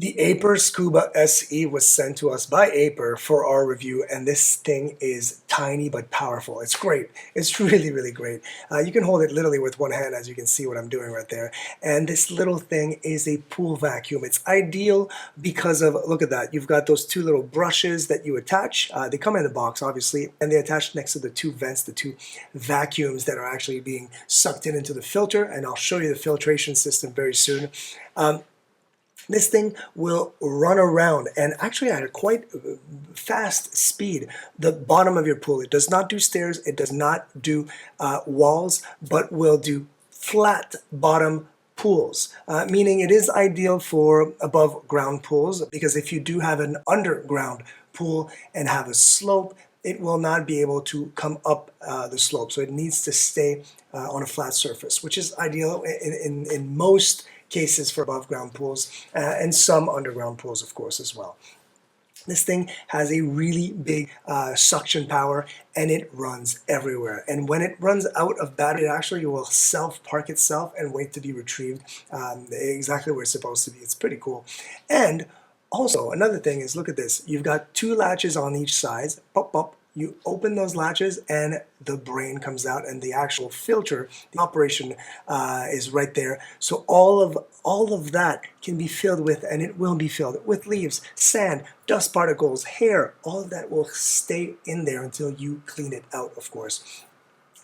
The Aiper Scuba SE was sent to us by Aiper for our review, and this thing is tiny but powerful. It's great. It's really, really great. You can hold it literally with one hand, as you can see what I'm doing right there. And this little thing is a pool vacuum. It's ideal because of, look at that, you've got those two little brushes that you attach. They come in the box, obviously, and they attach next to the two vents, the two vacuums that are actually being sucked into the filter, and I'll show you the filtration system very soon. This thing will run around and actually at a quite fast speed the bottom of your pool. It does not do stairs, it does not do walls, but will do flat bottom pools, meaning it is ideal for above ground pools, because if you do have an underground pool and have a slope, it will not be able to come up the slope. So it needs to stay on a flat surface, which is ideal in most cases for above ground pools and some underground pools, of course, as well. This thing has a really big suction power, and it runs everywhere. And when it runs out of battery, it actually will self-park itself and wait to be retrieved exactly where it's supposed to be. It's pretty cool. And also, another thing is, look at this. You've got two latches on each side. Pop, pop. You open those latches and the brain comes out, and the actual filter, the operation is right there. So all of that can be filled with, and it will be filled with leaves, sand, dust particles, hair. All of that will stay in there until you clean it out, of course.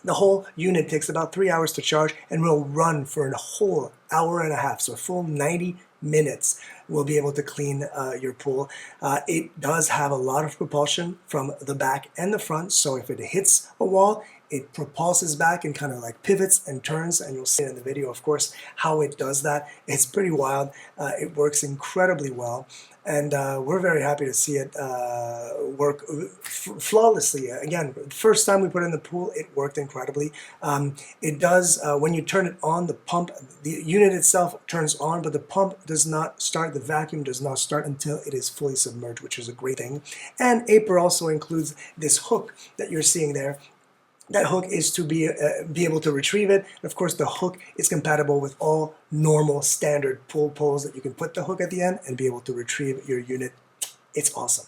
The whole unit takes about 3 hours to charge and will run for a whole hour and a half, so a full 90 minutes will be able to clean your pool. It does have a lot of propulsion from the back and the front, so if it hits a wall, it propulses back and kind of like pivots and turns, and you'll see in the video, of course, how it does that. It's pretty wild. It works incredibly well, and we're very happy to see it work flawlessly. Again, the first time we put it in the pool, it worked incredibly. It does, when you turn it on, the pump, the unit itself turns on, but the pump does not start, the vacuum does not start until it is fully submerged, which is a great thing. And Aiper also includes this hook that you're seeing there. That hook is to be able to retrieve it. And of course, the hook is compatible with all normal standard pool poles that you can put the hook at the end and be able to retrieve your unit. It's awesome.